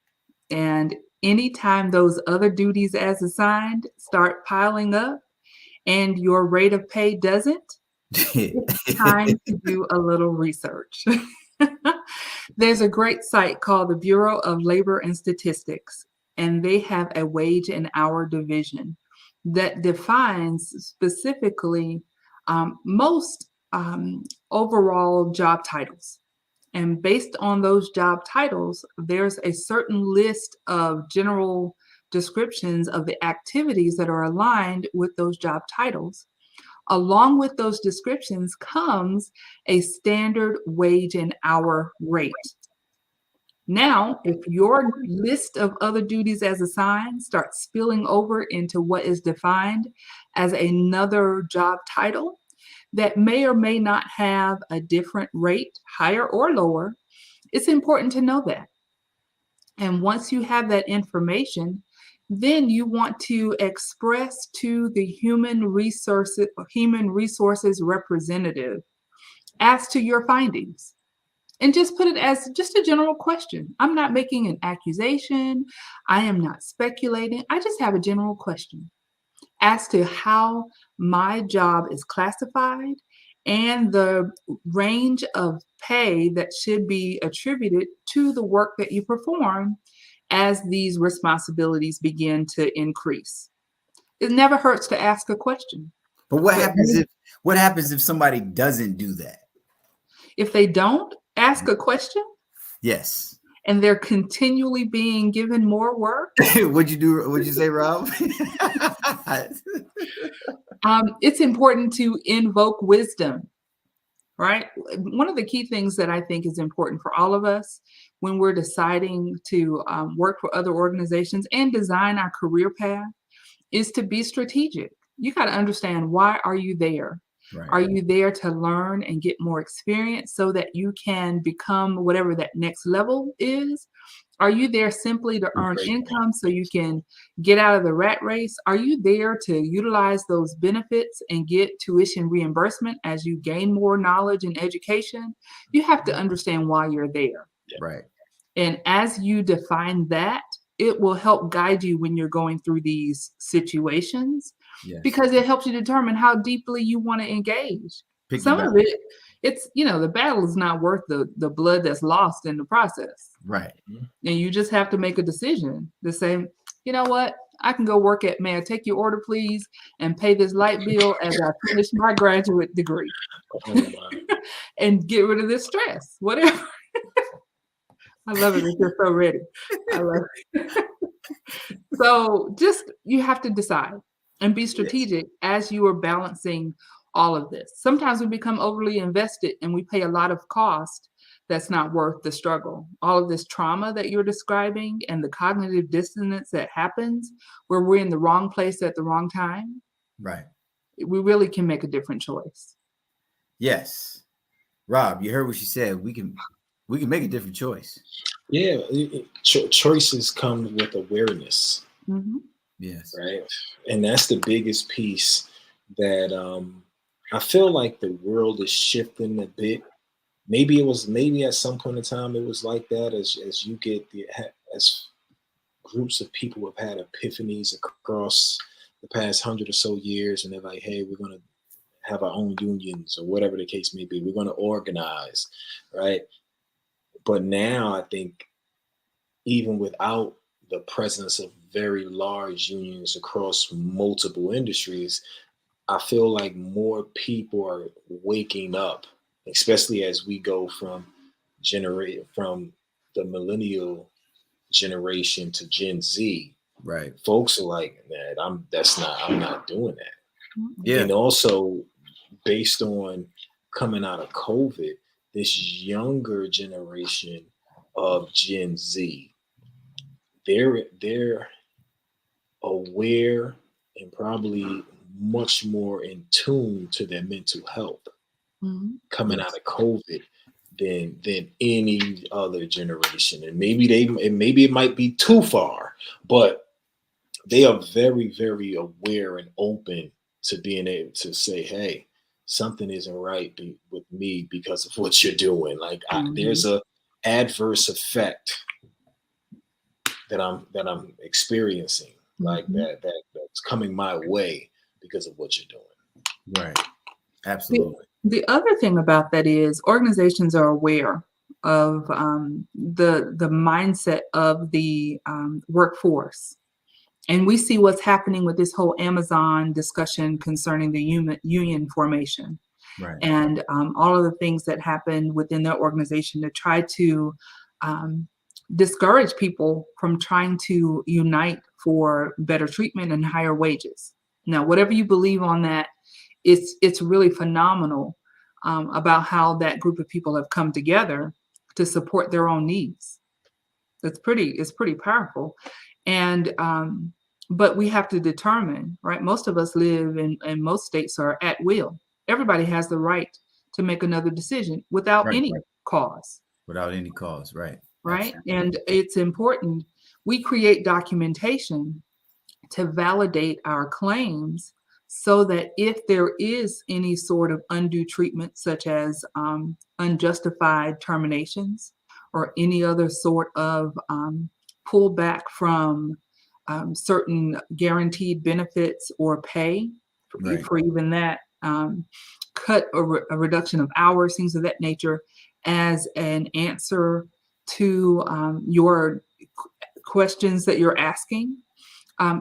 And anytime those other duties as assigned start piling up and your rate of pay doesn't, it's time to do a little research. There's a great site called the Bureau of Labor and Statistics, and they have a wage and hour division that defines specifically most overall job titles. And based on those job titles, there's a certain list of general descriptions of the activities that are aligned with those job titles. Along with those descriptions comes a standard wage and hour rate. Now, if your list of other duties as assigned starts spilling over into what is defined as another job title that may or may not have a different rate, higher or lower, it's important to know that. And once you have that information, then you want to express to the human resources representative as to your findings. And just put it as just a general question. I'm not making an accusation. I am not speculating. I just have a general question as to how my job is classified and the range of pay that should be attributed to the work that you perform as these responsibilities begin to increase. It never hurts to ask a question. But what happens if somebody doesn't do that? If they don't ask a question? Yes. And they're continually being given more work? What'd you say, Rob? It's important to invoke wisdom, right? One of the key things that I think is important for all of us when we're deciding to work for other organizations and design our career path is to be strategic. You got to understand, why are you there? Right. Are you there to learn and get more experience so that you can become whatever that next level is? Are you there simply to earn income so you can get out of the rat race? Are you there to utilize those benefits and get tuition reimbursement as you gain more knowledge and education? You have to understand why you're there. Right. And as you define that, it will help guide you when you're going through these situations. Yes. Because it helps you determine how deeply you want to engage. Some of it, it's, the battle is not worth the blood that's lost in the process. Right. And you just have to make a decision to say, you know what, I can go work at, may I take your order, please, and pay this light bill as I finish my graduate degree. And get rid of this stress, whatever. I love it. It's just so ready. I love it. So just, you have to decide and be strategic as you are balancing all of this. Sometimes we become overly invested and we pay a lot of cost that's not worth the struggle. All of this trauma that you're describing and the cognitive dissonance that happens where we're in the wrong place at the wrong time. Right. We really can make a different choice. Yes. Rob, you heard what she said. We can make a different choice. Yeah. Choices come with awareness. Mm-hmm. Yes. Right. And that's the biggest piece that I feel like the world is shifting a bit. Maybe at some point in time it was like that as you get as groups of people have had epiphanies across the past 100 or so years, and they're like, hey, we're going to have our own unions or whatever the case may be. We're going to organize, right? But now I think even without the presence of very large unions across multiple industries, I feel like more people are waking up, especially as we go from the millennial generation to Gen Z. Right. Folks are like, man, I'm not doing that. Yeah. And also based on coming out of COVID, this younger generation of Gen Z, they're aware and probably much more in tune to their mental health coming out of COVID than any other generation. And maybe it might be too far, but they are very, very aware and open to being able to say, hey, something isn't right with me because of what you're doing. Like there's a adverse effect that I'm experiencing, like that's coming my way because of what you're doing. Right. Absolutely. The other thing about that is organizations are aware of the mindset of the workforce. And we see what's happening with this whole Amazon discussion concerning the union formation. Right. And all of the things that happen within their organization to try to discourage people from trying to unite for better treatment and higher wages. Now, whatever you believe on that it's really phenomenal about how that group of people have come together to support their own needs. It's pretty powerful. And but we have to determine, right? Most of us live in most states are at will. Everybody has the right to make another decision without any cause. Without any cause, right? Right. Absolutely. And it's important we create documentation to validate our claims so that if there is any sort of undue treatment, such as unjustified terminations or any other sort of pullback from certain guaranteed benefits or pay, for even that, cut or a reduction of hours, things of that nature, as an answer to your questions that you're asking.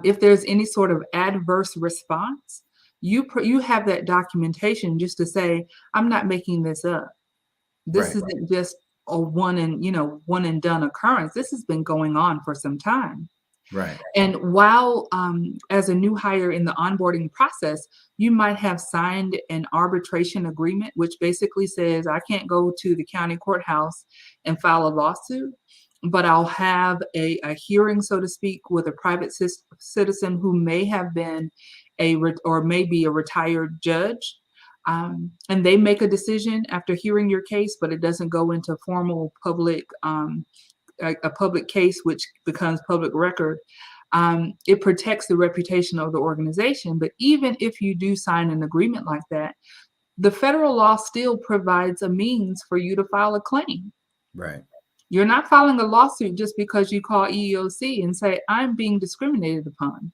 If there's any sort of adverse response, you have that documentation just to say, I'm not making this up. This isn't just a one and done occurrence. This has been going on for some time. Right. And while as a new hire in the onboarding process, you might have signed an arbitration agreement, which basically says I can't go to the county courthouse and file a lawsuit, but I'll have a hearing, so to speak, with a private citizen who may have been or may be a retired judge. And they make a decision after hearing your case, but it doesn't go into formal public a public case, which becomes public record. It protects the reputation of the organization. But even if you do sign an agreement like that, the federal law still provides a means for you to file a claim. Right. You're not filing a lawsuit just because you call EEOC and say, I'm being discriminated upon.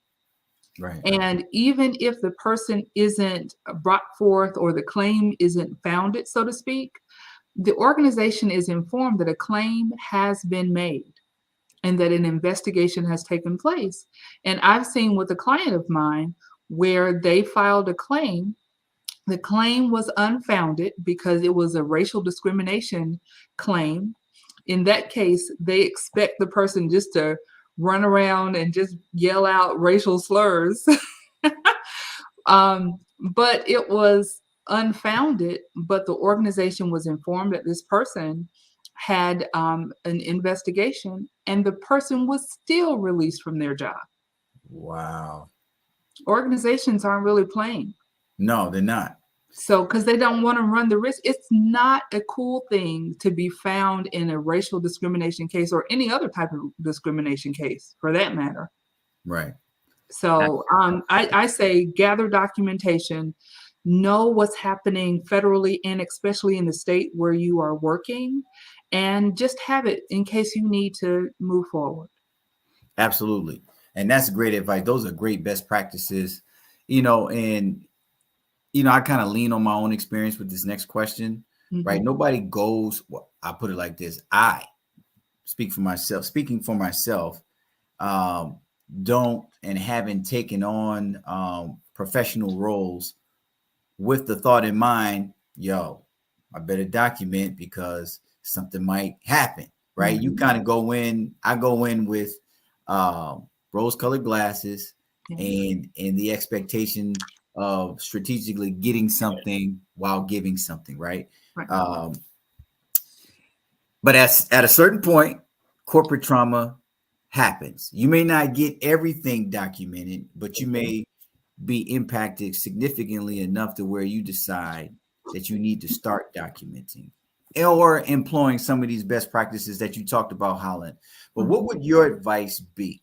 Right. And even if the person isn't brought forth or the claim isn't founded, so to speak, the organization is informed that a claim has been made and that an investigation has taken place. And I've seen with a client of mine where they filed a claim. The claim was unfounded because it was a racial discrimination claim. In that case, they expect the person just to run around and just yell out racial slurs. But it was unfounded, but the organization was informed that this person had an investigation and the person was still released from their job. Wow. Organizations aren't really playing. No, they're not. So, because they don't want to run the risk. It's not a cool thing to be found in a racial discrimination case or any other type of discrimination case for that matter. Right. So I say gather documentation, know what's happening federally and especially in the state where you are working, and just have it in case you need to move forward. Absolutely. And that's great advice. Those are great best practices, and I kind of lean on my own experience with this next question, right? Nobody goes, well, I put it like this. I speaking for myself, don't and haven't taken on professional roles with the thought in mind, I better document because something might happen, right? You kind of I go in with rose-colored glasses and the expectation of strategically getting something while giving something, right? But at a certain point, corporate trauma happens. You may not get everything documented, but you may be impacted significantly enough to where you decide that you need to start documenting or employing some of these best practices that you talked about, Holland. But what would your advice be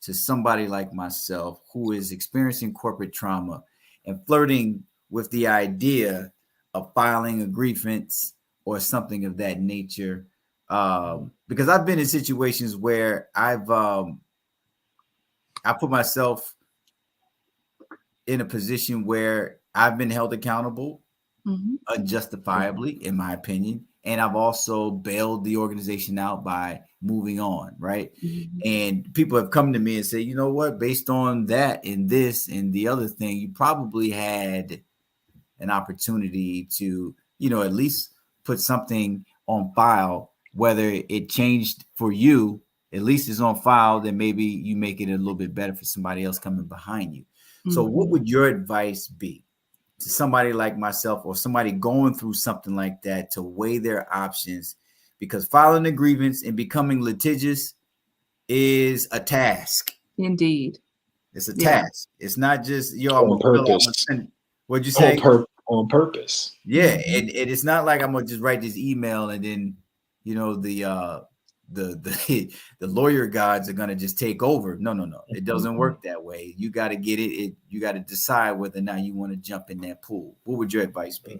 to somebody like myself who is experiencing corporate trauma and flirting with the idea of filing a grievance or something of that nature? Because I've been in situations where I put myself in a position where I've been held accountable unjustifiably, in my opinion. And I've also bailed the organization out by moving on, right? And people have come to me and say, you know what, based on that and this and the other thing, you probably had an opportunity to, at least put something on file, whether it changed for you, at least it's on file, then maybe you make it a little bit better for somebody else coming behind you. So what would your advice be to somebody like myself or somebody going through something like that to weigh their options, because filing a grievance and becoming litigious is a task. Indeed. It's a task. It's not just, yo, on purpose. What'd you say? On purpose. Yeah. And it's not like I'm going to just write this email and then, you know, the lawyer gods are going to just take over. No. It doesn't work that way. You got to get it. You got to decide whether or not you want to jump in that pool. What would your advice be?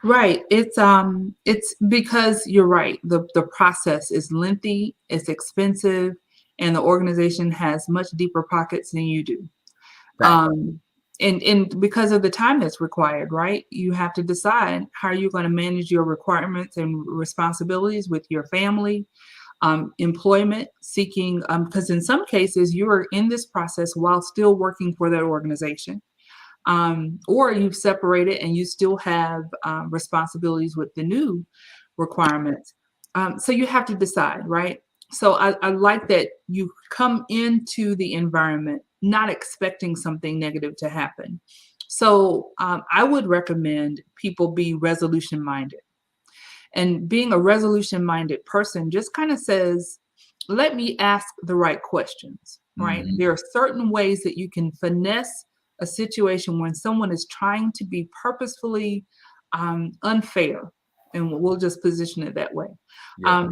Right. It's because you're right. The process is lengthy, it's expensive, and the organization has much deeper pockets than you do. Right. And because of the time that's required, right? You have to decide how you're going to manage your requirements and responsibilities with your family, employment, seeking, because in some cases you are in this process while still working for that organization. Or you've separated and you still have responsibilities with the new requirements. So you have to decide, right? So I like that you come into the environment not expecting something negative to happen. So I would recommend people be resolution minded. And being a resolution minded person just kind of says, let me ask the right questions, right? Mm-hmm. There are certain ways that you can finesse a situation when someone is trying to be purposefully unfair, and we'll just position it that way. Yeah.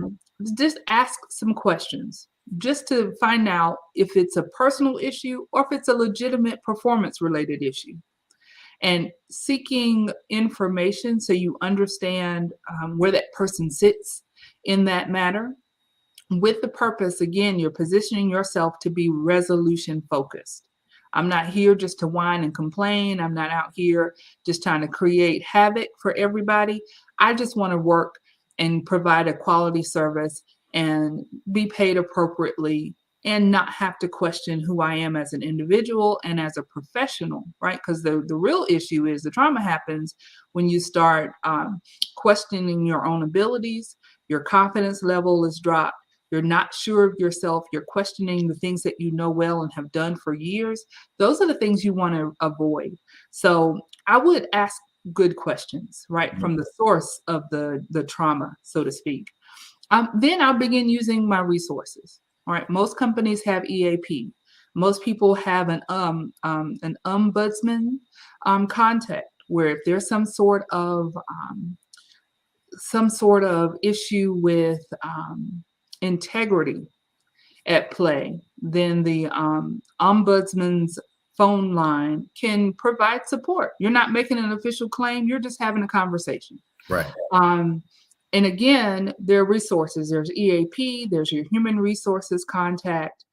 Just ask some questions just to find out if it's a personal issue or if it's a legitimate performance related issue, and seeking information so you understand where that person sits in that matter, with the purpose, again, you're positioning yourself to be resolution focused. I'm not here just to whine and complain. I'm not out here just trying to create havoc for everybody. I just want to work and provide a quality service and be paid appropriately and not have to question who I am as an individual and as a professional, right? Because the real issue is the trauma happens when you start questioning your own abilities, your confidence level is dropped, you're not sure of yourself, you're questioning the things that you know well and have done for years. Those are the things you want to avoid. So I would ask good questions, right, mm-hmm. from the source of the trauma, so to speak. Then I'll begin using my resources. All right, most companies have EAP. Most people have an ombudsman contact, where if there's some sort of issue with integrity at play, then the ombudsman's phone line can provide support. You're not making an official claim, you're just having a conversation. Right. And again, there are resources. There's EAP, there's your human resources contact.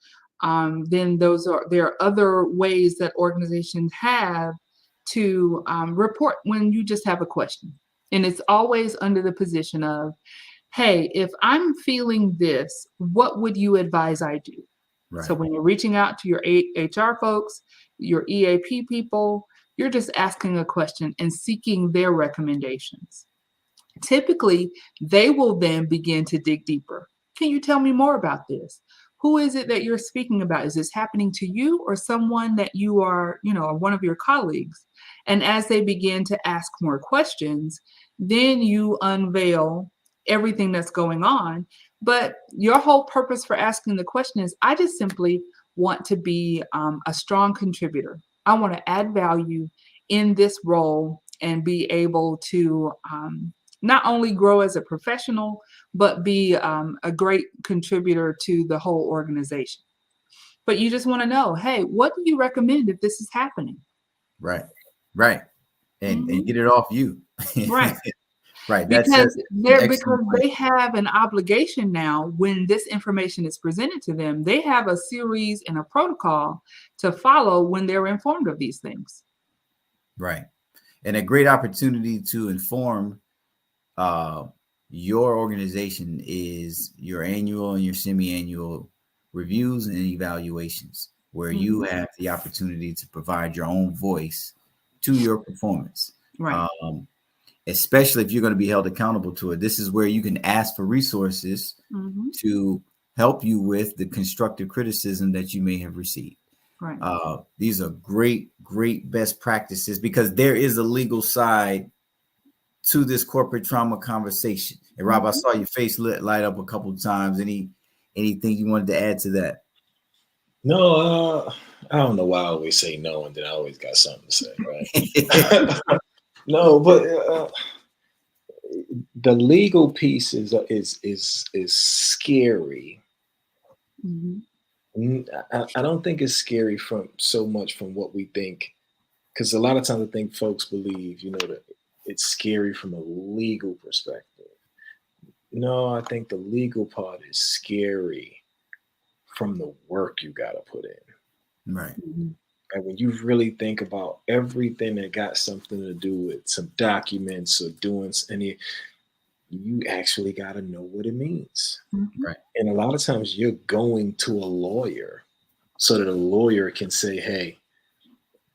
Then there are other ways that organizations have to report when you just have a question. And it's always under the position of, hey, if I'm feeling this, what would you advise I do? Right. So when you're reaching out to your HR folks, your EAP people, you're just asking a question and seeking their recommendations. Typically, they will then begin to dig deeper. Can you tell me more about this? Who is it that you're speaking about? Is this happening to you or someone that you are, one of your colleagues? And as they begin to ask more questions, then you unveil everything that's going on. But your whole purpose for asking the question is, I just simply want to be a strong contributor. I want to add value in this role and be able to not only grow as a professional, but be a great contributor to the whole organization. But you just want to know, hey, what do you recommend if this is happening? Right. And get it off you. Right. Right. Because they have an obligation now when this information is presented to them. They have a series and a protocol to follow when they're informed of these things. Right. And a great opportunity to inform your organization is your annual and your semi-annual reviews and evaluations, where mm-hmm. you have the opportunity to provide your own voice to your performance. Right. Especially if you're going to be held accountable to it. This is where you can ask for resources mm-hmm. to help you with the constructive criticism that you may have received. Right. These are great best practices, because there is a legal side to this corporate trauma conversation. And Rob, I saw your face light up a couple of times. Anything you wanted to add to that? No, I don't know why I always say no, and then I always got something to say, right? No, but the legal piece is scary. I don't think it's scary from so much from what we think, because a lot of times I think folks believe, that it's scary from a legal perspective. No, I think the legal part is scary from the work you got to put in. Right. And when you really think about everything that got something to do with some documents or doing any, you actually got to know what it means. Right. And a lot of times you're going to a lawyer so that a lawyer can say, hey,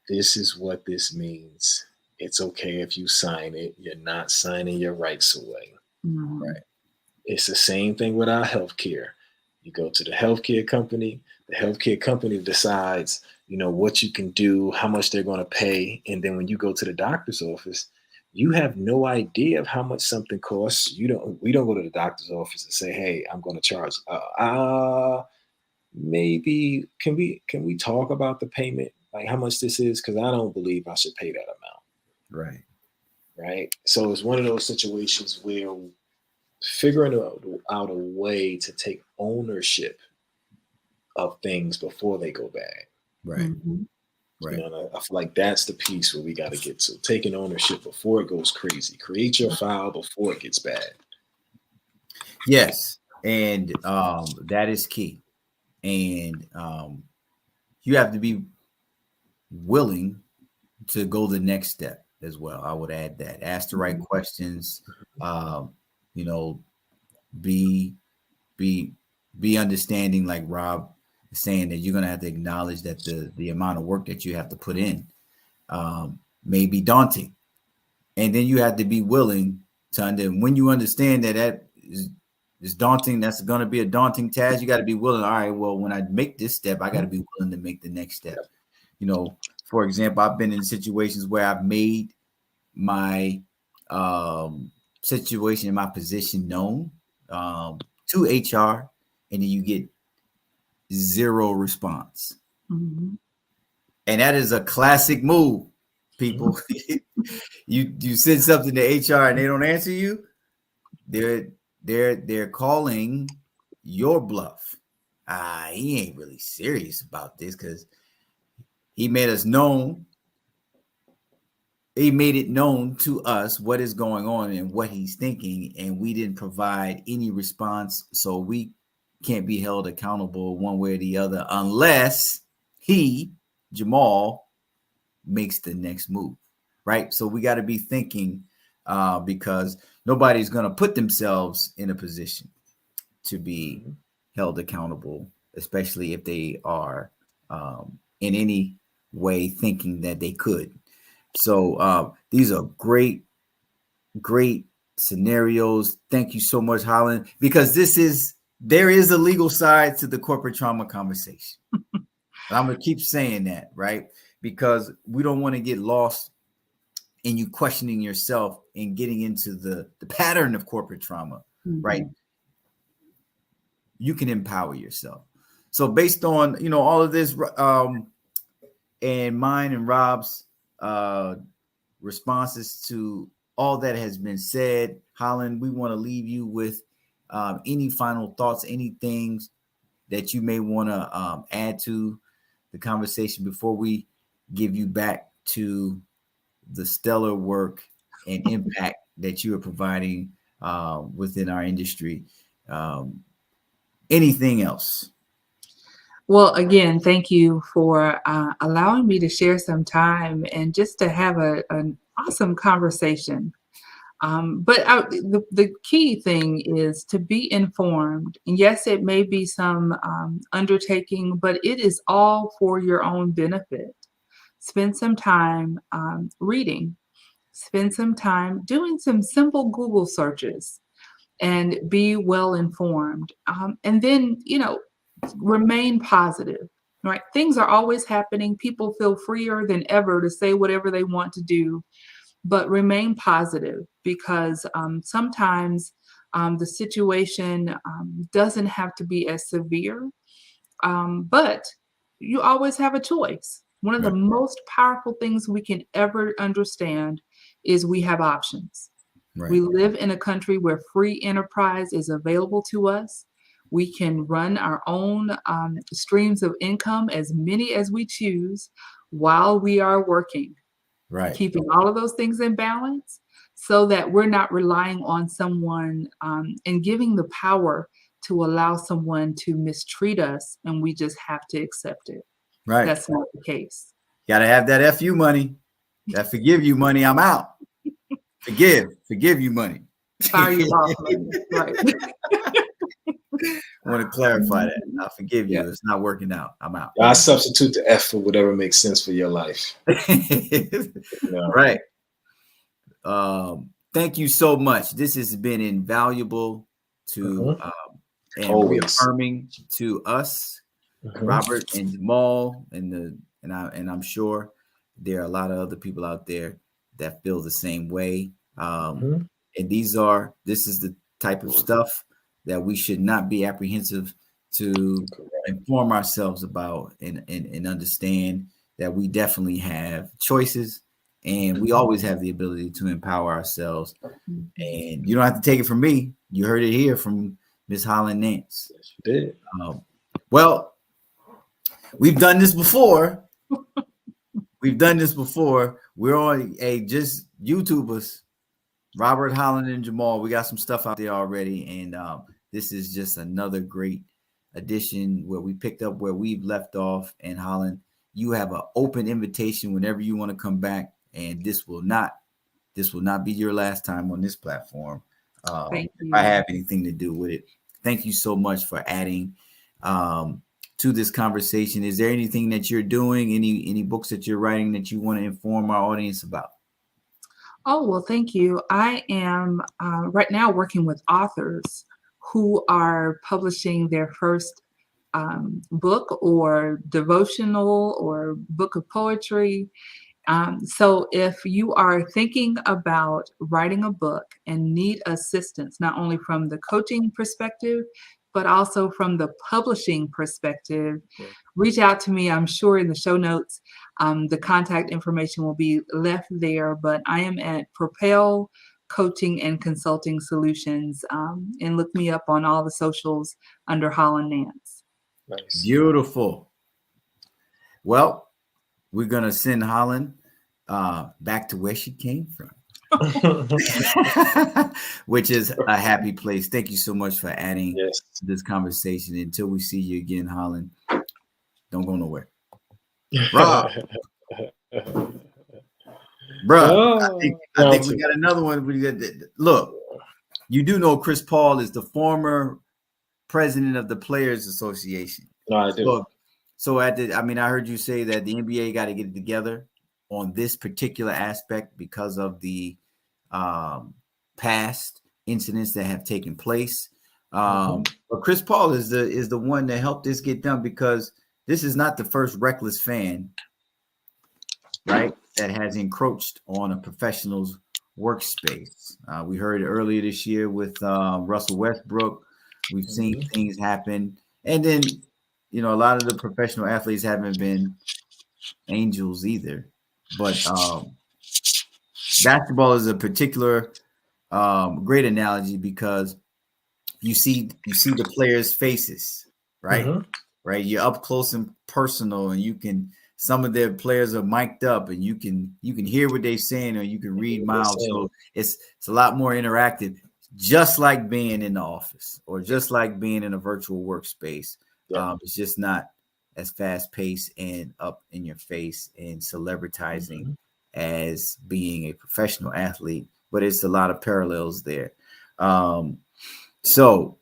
this is what this means. It's okay if you sign it. You're not signing your rights away. Right. It's the same thing with our healthcare. You go to the healthcare company decides, what you can do, how much they're going to pay. And then when you go to the doctor's office, you have no idea of how much something costs. We don't go to the doctor's office and say, hey, I'm going to charge. Maybe can we talk about the payment, like how much this is? Because I don't believe I should pay that amount. Right. So it's one of those situations where figuring out a way to take ownership of things before they go bad. Right. Right. I feel like that's the piece where we got to get to, taking ownership before it goes crazy. Create your file before it gets bad. Yes. And that is key. And you have to be willing to go the next step as well. I would add that. Ask the right questions. Be understanding, like Rob is saying, that you're going to have to acknowledge that the amount of work that you have to put in may be daunting. And then you have to be willing to, when you understand that is daunting, that's going to be a daunting task. You got to be willing. All right, well, when I make this step, I got to be willing to make the next step. For example, I've been in situations where I've made my situation, my position known to HR, and then you get zero response. And that is a classic move, people. You send something to HR and they don't answer you, they're calling your bluff. He ain't really serious about this, because he made it known to us what is going on and what he's thinking, and we didn't provide any response. So we can't be held accountable one way or the other unless Jamoul, makes the next move, right? So we got to be thinking, because nobody's going to put themselves in a position to be held accountable, especially if they are in any way thinking that they could. So these are great scenarios. Thank you so much, Holland, because there is a legal side to the corporate trauma conversation. And I'm going to keep saying that, right? Because we don't want to get lost in you questioning yourself and getting into the pattern of corporate trauma, right? You can empower yourself. So based on, all of this, and mine and Rob's responses to all that has been said, Holland, we want to leave you with any final thoughts, any things that you may want to add to the conversation before we give you back to the stellar work and impact that you are providing within our industry. Anything else? Well, again, thank you for allowing me to share some time and just to have an awesome conversation. But the key thing is to be informed. And yes, it may be some undertaking, but it is all for your own benefit. Spend some time reading. Spend some time doing some simple Google searches and be well informed. And then, remain positive. right? Things are always happening. People feel freer than ever to say whatever they want to do, but remain positive, because sometimes the situation doesn't have to be as severe, but you always have a choice. One of the most powerful things we can ever understand is we have options. Right. We live in a country where free enterprise is available to us. We can run our own streams of income, as many as we choose, while we are working. Right. Keeping all of those things in balance so that we're not relying on someone and giving the power to allow someone to mistreat us, and we just have to accept it. Right. That's not the case. Gotta have that FU money, that forgive you money. I'm out. Forgive you money. Fire you off money. Right. I want to clarify that. I forgive you. It's not working out. I'm out. I substitute the F for whatever makes sense for your life. Right. Thank you so much. This has been invaluable to and reaffirming to us, Robert and Jamoul, and I'm sure there are a lot of other people out there that feel the same way. And this is the type of stuff that we should not be apprehensive to inform ourselves about and understand that we definitely have choices, and we always have the ability to empower ourselves. And you don't have to take it from me. You heard it here from Miss Holland Nance. Yes, you did. Well, we've done this before. We're on just YouTubers, Robert, Holland, and Jamoul. We got some stuff out there already, and this is just another great edition where we picked up where we've left off. And Holland, you have an open invitation whenever you want to come back, and this will not be your last time on this platform. If I have anything to do with it. Thank you so much for adding to this conversation. Is there anything that you're doing, any books that you're writing that you want to inform our audience about? Oh, well, thank you. I am right now working with authors who are publishing their first book or devotional or book of poetry. So if you are thinking about writing a book and need assistance, not only from the coaching perspective, but also from the publishing perspective, reach out to me. I'm sure in the show notes, the contact information will be left there, but I am at Propel Coaching and Consulting Solutions, and look me up on all the socials under Holland Nance. Nice. Beautiful. Well, we're going to send Holland back to where she came from, which is a happy place. Thank you so much for adding to this conversation. Until we see you again, Holland, don't go nowhere. Rob. Bro, I think we got another one. Look, you do know Chris Paul is the former president of the Players Association. No, I do. So I heard you say that the NBA got to get it together on this particular aspect because of the past incidents that have taken place. But Chris Paul is the one that helped this get done, because this is not the first reckless fan, right, that has encroached on a professional's workspace. We heard earlier this year with Russell Westbrook. We've seen things happen. And then, a lot of the professional athletes haven't been angels either. But basketball is a particular great analogy, because you see the players' faces, right? Right. You're up close and personal, and some of their players are mic'd up, and you can hear what they're saying, or you can read mouths. So it's a lot more interactive, just like being in the office or just like being in a virtual workspace. It's just not as fast paced and up in your face and celebritizing as being a professional athlete, but it's a lot of parallels there. So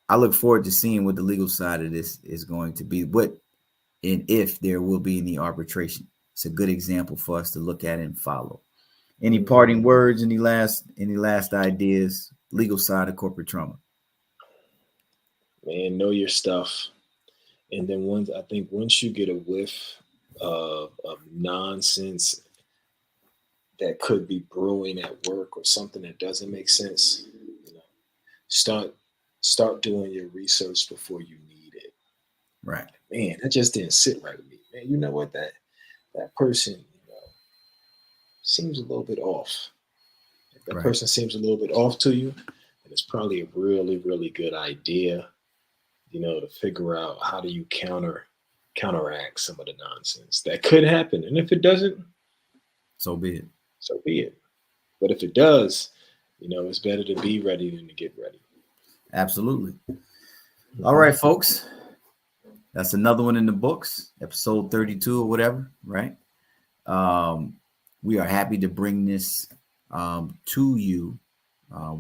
I look forward to seeing what the legal side of this is going to be, and if there will be any arbitration. It's a good example for us to look at and follow. Any parting words? Any last ideas? Legal side of corporate trauma. Man, know your stuff. And then once you get a whiff of nonsense that could be brewing at work or something that doesn't make sense, you know, start doing your research before you need it. Right. Man, that just didn't sit right with me. Man, you know what? That person, seems a little bit off. If that person seems a little bit off to you, and it's probably a really, really good idea, to figure out how do you counteract some of the nonsense that could happen. And if it doesn't, so be it. So be it. But if it does, it's better to be ready than to get ready. Absolutely. All right, folks. That's another one in the books, episode 32 or whatever, right? We are happy to bring this to you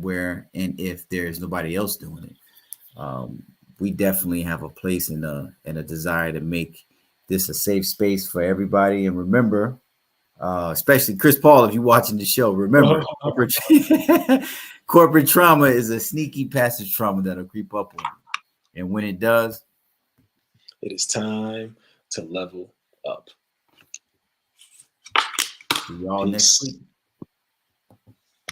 where and if there's nobody else doing it. We definitely have a place and a desire to make this a safe space for everybody. And remember, especially Chris Paul, if you're watching the show, remember, corporate trauma is a sneaky passage trauma that'll creep up on you. And when it does, it is time to level up. See y'all next week.